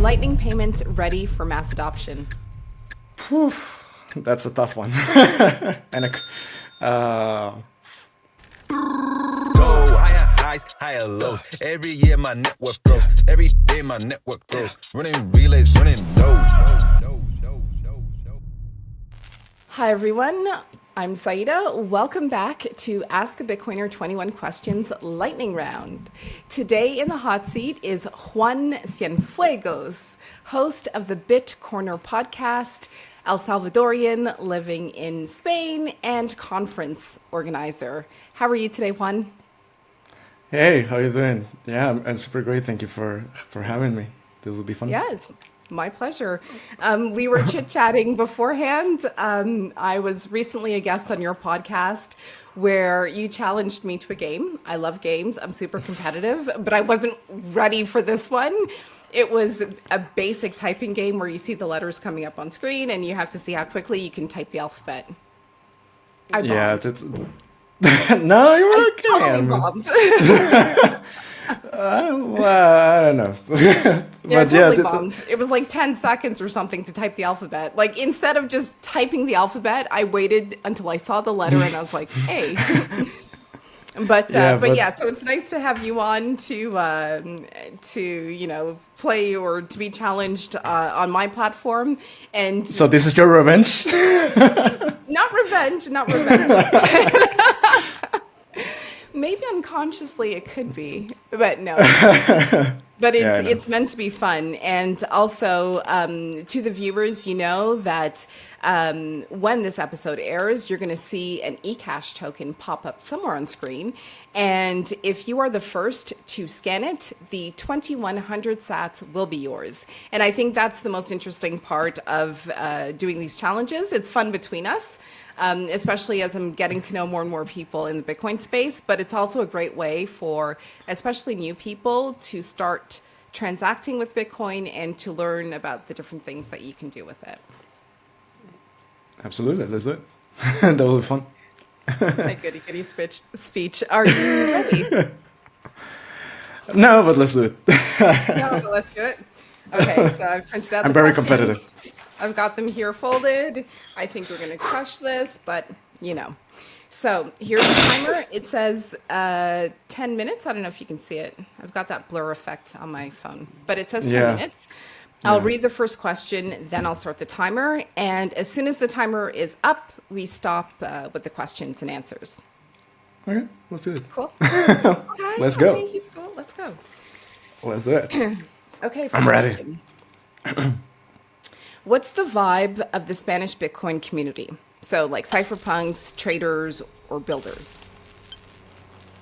Lightning payments ready for mass adoption? Whew, that's a tough one. and Go higher highs, higher lows. Every year my network grows. Every day my network grows. Running relays, running nodes. Hi, everyone. I'm Saida. Welcome back to Ask a Bitcoiner 21 Questions Lightning Round. Today in the hot seat is Juan Cienfuegos, host of the Bit Corner podcast, El Salvadorian living in Spain, and conference organizer. How are you today, Juan? Hey, how you doing? Yeah, I'm super great. Thank you for having me. This will be fun. Yeah, it's my pleasure. We were chit-chatting beforehand. I was recently a guest on your podcast where you challenged me to a game. I love games. I'm super competitive, but I wasn't ready for this one. It was a basic typing game where you see the letters coming up on screen and you have to see how quickly you can type the alphabet. I bombed. Yeah, no, you were okay. Totally bombed. Well, I don't know. Yeah, But totally yeah, bombed. It was like 10 seconds or something to type the alphabet. Like, instead of just typing the alphabet, I waited until I saw the letter and I was like, hey. But yeah, so it's nice to have you on to play or to be challenged on my platform. And so this is your revenge? not revenge. Maybe unconsciously it could be, but no. But it's meant to be fun. And also to the viewers, you know that when this episode airs, you're going to see an Ecash token pop up somewhere on screen. And if you are the first to scan it, the 2,100 sats will be yours. And I think that's the most interesting part of doing these challenges. It's fun between us. Especially as I'm getting to know more and more people in the Bitcoin space. But it's also a great way for especially new people to start transacting with Bitcoin and to learn about the different things that you can do with it. Absolutely, let's do it. That will be fun. My goody speech. Are you ready? No, but let's do it. No, but let's do it. Okay, so I've printed out I'm the very questions. competitive. I've got them here folded. I think we're going to crush this, but So here's the timer. It says 10 minutes. I don't know if you can see it. I've got that blur effect on my phone, but it says 10 minutes. I'll read the first question, then I'll start the timer. And as soon as the timer is up, we stop with the questions and answers. Okay, let's do it. Cool. Okay, Let's go. Okay, he's cool. Let's go. Let's do it. Okay, first I'm ready. question. What's the vibe of the Spanish Bitcoin community? So like cypherpunks, traders, or builders?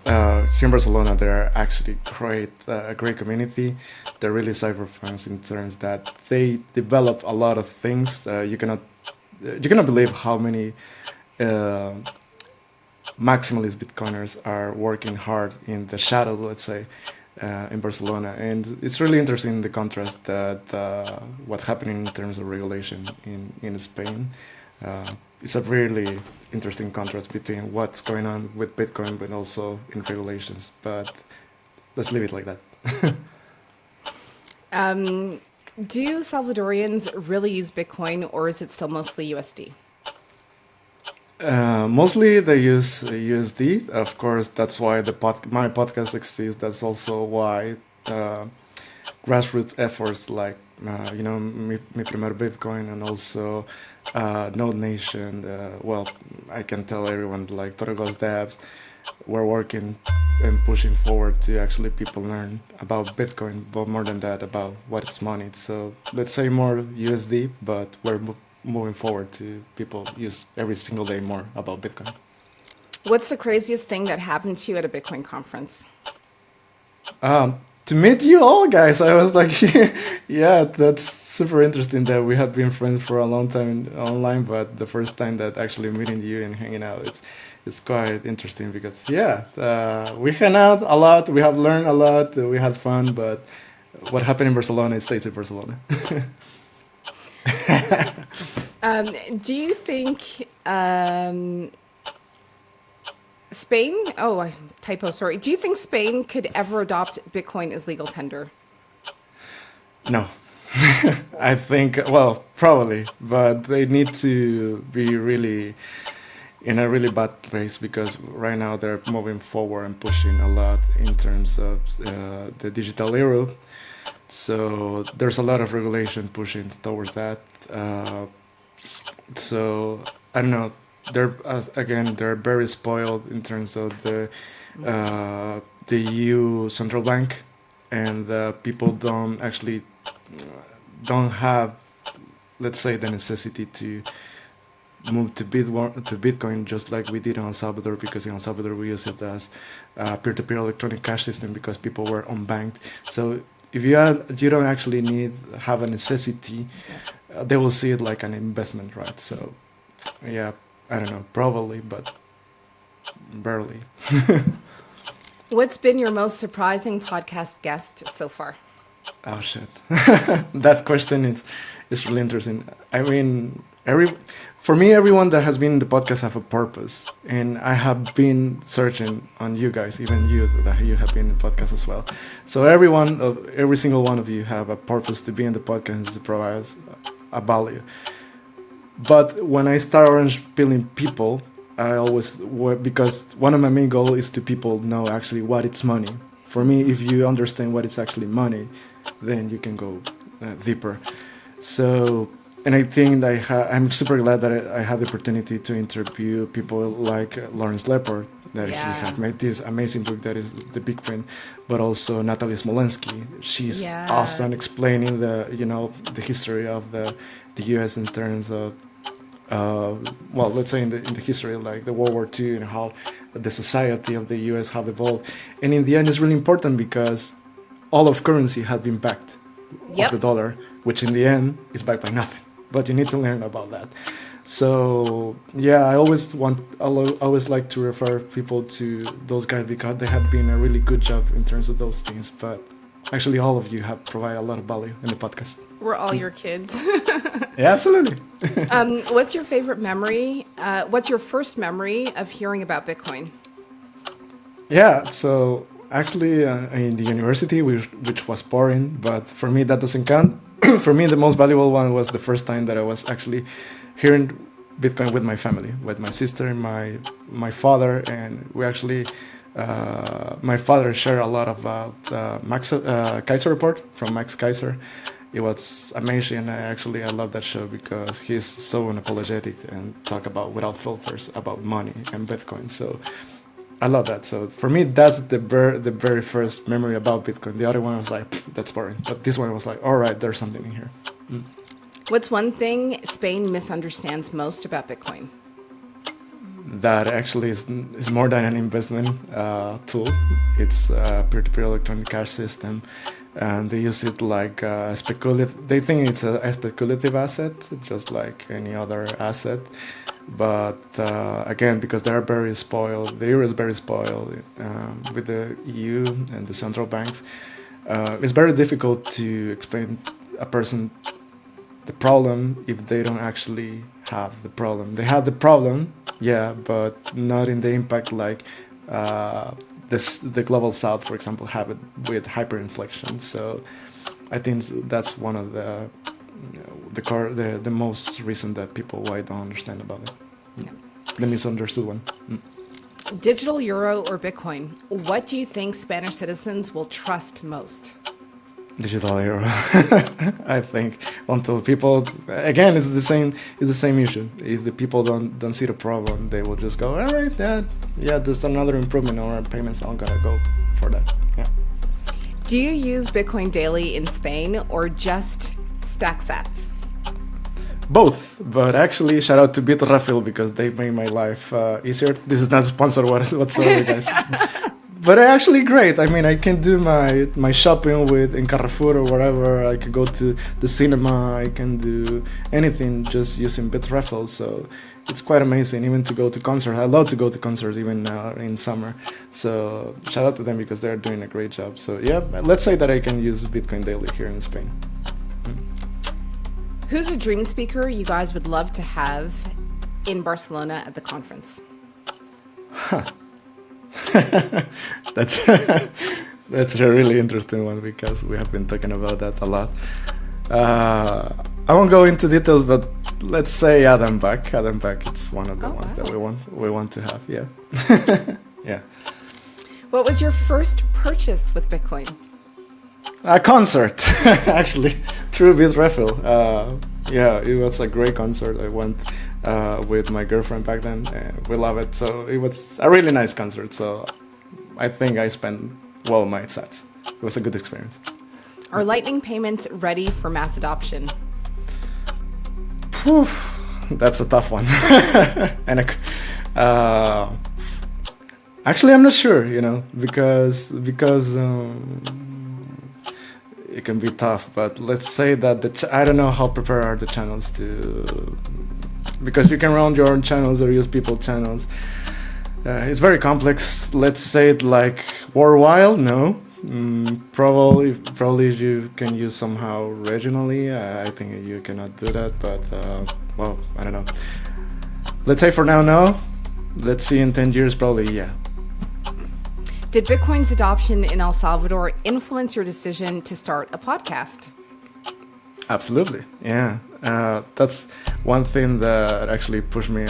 Here in Barcelona, they're actually a great community. They're really cypherpunks in terms that they develop a lot of things. You cannot believe how many maximalist Bitcoiners are working hard in the shadow, let's say, in Barcelona. And it's really interesting the contrast that what's happening in terms of regulation in Spain. It's a really interesting contrast between what's going on with Bitcoin, but also in regulations. But let's leave it like that. Do Salvadorians really use Bitcoin, or is it still mostly USD? Mostly they use USD. Of course, that's why my podcast exists. That's also why grassroots efforts like Mi Primer Bitcoin and also Node Nation. Well, I can tell everyone like Toragos Dabs, we're working and pushing forward to actually people learn about Bitcoin, but more than that about what is money. So let's say more USD, but we're moving forward to people use every single day more about Bitcoin. What's the craziest thing that happened to you at a Bitcoin conference? To meet you all guys, I was like, yeah, that's super interesting that we have been friends for a long time online, but the first time that actually meeting you and hanging out, it's quite interesting because we hang out a lot, we have learned a lot, we had fun, but what happened in Barcelona, it stays in Barcelona. Do you think Spain, sorry. Do you think Spain could ever adopt Bitcoin as legal tender? No. I think, well, probably, but they need to be really in a really bad place because right now they're moving forward and pushing a lot in terms of the digital euro. So there's a lot of regulation pushing towards that. So I don't know. They're very spoiled in terms of the EU central bank, and people don't have, let's say, the necessity to move to Bitcoin just like we did in El Salvador, because in El Salvador we use it as a peer-to-peer electronic cash system because people were unbanked. So if you don't actually have a necessity, they will see it like an investment, right? So yeah, I don't know, probably, but barely. What's been your most surprising podcast guest so far? Oh shit, that question is really interesting. I mean, for me, everyone that has been in the podcast have a purpose, and I have been searching on you guys, even you that you have been in the podcast as well. So every single one of you have a purpose to be in the podcast and to provide us a value. But when I start orange pilling people, I always because one of my main goals is to people know actually what it's money. For me, if you understand what it's actually money, then you can go deeper. So, and I think that I'm super glad that I had the opportunity to interview people like Lawrence Lepard, that he had made this amazing book that is The Big Print, but also Natalie Smolensky. She's awesome explaining the history of the U.S. in terms of well, let's say in the history, like the World War II, and how the society of the U.S. have evolved. And in the end, it's really important because all of currency had been backed of the dollar, which in the end is backed by nothing. But you need to learn about that. So yeah, I always like to refer people to those guys because they have been a really good job in terms of those things. But actually, all of you have provided a lot of value in the podcast. We're all your kids. Yeah, absolutely. What's your favorite memory? What's your first memory of hearing about Bitcoin? Yeah, so actually in the university, which was boring, but for me that doesn't count. For me, the most valuable one was the first time that I was actually hearing Bitcoin with my family, with my sister and my father, and we actually, my father shared a lot about Max Kaiser report from Max Kaiser. It was amazing. I love that show because he's so unapologetic and talk about without filters about money and Bitcoin. So I love that. So for me, that's the very first memory about Bitcoin. The other one was like, that's boring. But this one was like, all right, there's something in here. What's one thing Spain misunderstands most about Bitcoin? That actually is more than an investment tool. It's a peer-to-peer electronic cash system. And they use it like speculative. They think it's a speculative asset, just like any other asset. But again, because they are very spoiled, the euro is very spoiled with the EU and the central banks. It's very difficult to explain a person the problem if they don't actually have the problem. They have the problem, yeah, but not in the impact like the global south, for example, have it with hyperinflation. So I think that's one of the most reason that people why don't understand about it. Yeah. The misunderstood one. Digital euro or Bitcoin? What do you think Spanish citizens will trust most? Digital euro. I think until people again it's the same issue. If the people don't see the problem, they will just go, all right, yeah, there's another improvement on our payments, I'm gonna go for that. Yeah. Do you use Bitcoin daily in Spain or just stack sats? Both, but actually shout out to Referrals because they made my life easier. This is not sponsored whatsoever, guys. But actually great. I mean, I can do my shopping in Carrefour or wherever. I can go to the cinema. I can do anything just using Referrals. So it's quite amazing. Even to go to concerts. I love to go to concerts even now in summer. So shout out to them because they're doing a great job. So yeah, let's say that I can use Bitcoin daily here in Spain. Who's a dream speaker you guys would love to have in Barcelona at the conference? That's a really interesting one because we have been talking about that a lot. I won't go into details, but let's say Adam Back. Adam Back, it's one of the ones that we want to have. Yeah, yeah. What was your first purchase with Bitcoin? A concert, actually, through Bitrefill. Yeah, it was a great concert. I went with my girlfriend back then. We love it. So it was a really nice concert. So I think I spent well my sats. It was a good experience. Are Lightning payments ready for mass adoption? Whew, that's a tough one. And actually, I'm not sure. Because it can be tough. But let's say that I don't know how prepared are the channels to, because you can run your own channels or use people channels. It's very complex. Let's say it like worldwide. No. Probably you can use somehow regionally. I think you cannot do that, but well, I don't know. Let's say for now, no. Let's see in 10 years, probably, yeah. Did Bitcoin's adoption in El Salvador influence your decision to start a podcast? Absolutely, yeah. That's one thing that actually pushed me.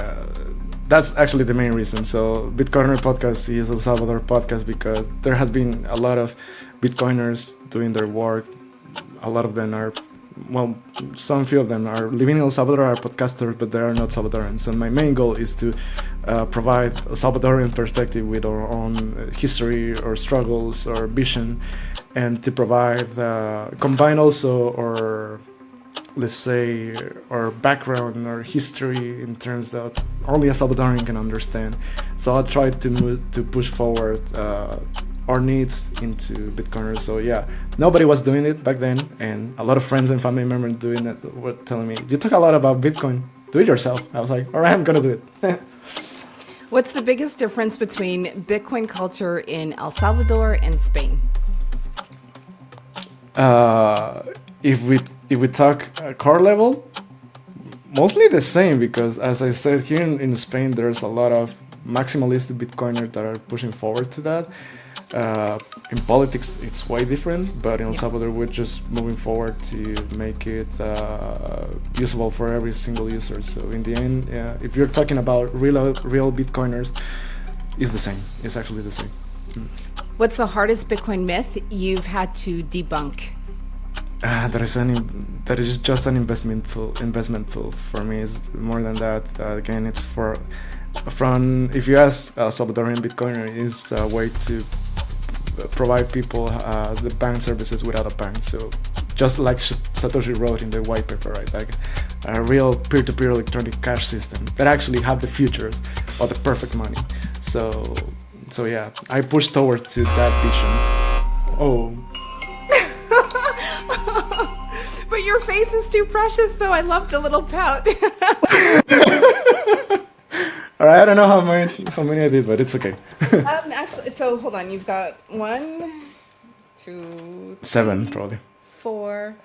That's actually the main reason. So Bitcoiner podcast is El Salvador podcast because there has been a lot of Bitcoiners doing their work. A lot of them are, well, some few of them are living in El Salvador, are podcasters, but they are not Salvadorans. So my main goal is to provide a Salvadorian perspective with our own history or struggles or vision, and to provide, combine also our, let's say, our background or history in terms that only a Salvadorian can understand. So I tried to push forward our needs into Bitcoiners. So yeah, nobody was doing it back then, and a lot of friends and family members doing it were telling me, "You talk a lot about Bitcoin. Do it yourself." I was like, "All right, I'm gonna do it." What's the biggest difference between Bitcoin culture in El Salvador and Spain? If we talk core level, mostly the same, because as I said, here in Spain there's a lot of maximalist Bitcoiners that are pushing forward to that. In politics it's way different, but in El Salvador we're just moving forward to make it usable for every single user. So in the end, if you're talking about real Bitcoiners, it's the same. It's actually the same. What's the hardest Bitcoin myth you've had to debunk? That is just an investment tool for me. It's more than that. Again, it's if you ask a Salvadorian Bitcoiner, it's a way to provide people the bank services without a bank. So just like Satoshi wrote in the white paper, right? Like a real peer-to-peer electronic cash system that actually have the futures of the perfect money. So yeah, I push toward to that vision. Oh. But your face is too precious, though. I love the little pout. All right, I don't know how many I did, but it's okay. Actually, so hold on. You've got 1, 2, 7 probably. 4,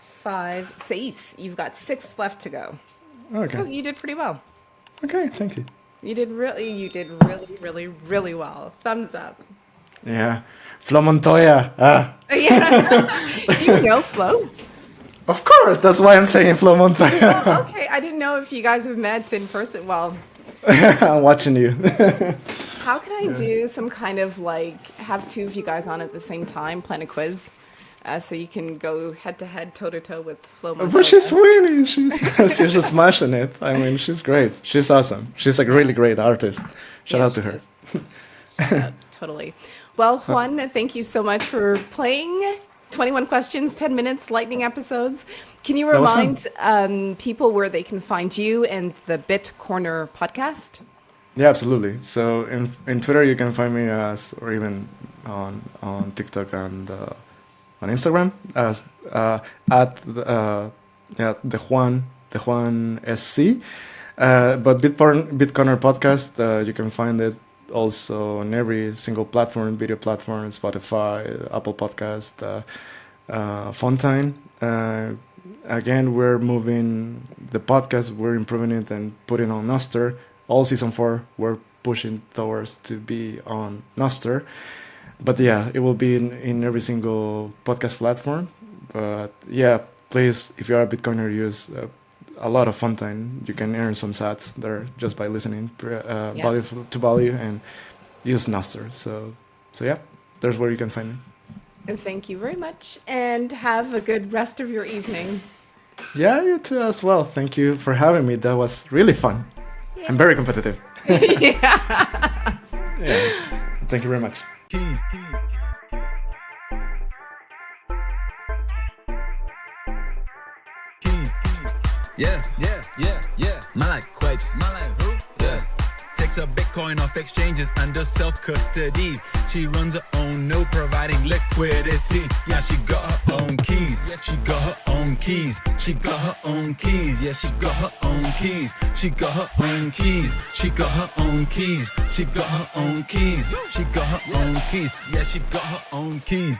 5, 6. You've got 6 left to go. Okay. Oh, you did pretty well. Okay, thank you. You did really well. Thumbs up. Yeah, Flo Montoya. Yeah. Do you know Flo? Of course, that's why I'm saying Flo Montoya. Oh, okay, I didn't know if you guys have met in person. Well, I'm watching you. how can I do some kind of like have two of you guys on at the same time, plan a quiz, so you can go head to head, toe to toe with Flo Montoya? But she's winning. She's just smashing it. I mean, she's great. She's awesome. She's a really great artist. Shout out to her. Totally. Well, Juan, thank you so much for playing. 21 questions, 10 minutes, lightning episodes. Can you remind people where they can find you and the Bit Corner podcast? Yeah, absolutely. So in Twitter you can find me as, or even on TikTok and on Instagram as at the Juan SC. But Bitcoiner podcast, you can find it also on every single platform, video platform, Spotify, Apple Podcast, Fontine. Again, we're moving the podcast, we're improving it and putting on Nostr. All season 4, we're pushing towards to be on Nostr. But yeah, it will be in every single podcast platform. But yeah, please, if you are a Bitcoiner, use a lot of Fontaine. You can earn some sats there just by listening value to value, and use Nostr. So yeah, there's where you can find me. And thank you very much, and have a good rest of your evening. Yeah, you too as well. Thank you for having me. That was really fun. Yeah. I'm very competitive. Yeah. Thank you very much. Keys. Yeah. Man like quakes. Man like who? Yeah. Takes her Bitcoin off exchanges under self-custody. She runs her own node, providing liquidity. Yeah, she got her own keys. She got her own keys. She got her own keys. Yeah, she got her own keys. She got her own keys. She got her own keys. She got her own keys. She got her own keys. Yeah, she got her own keys.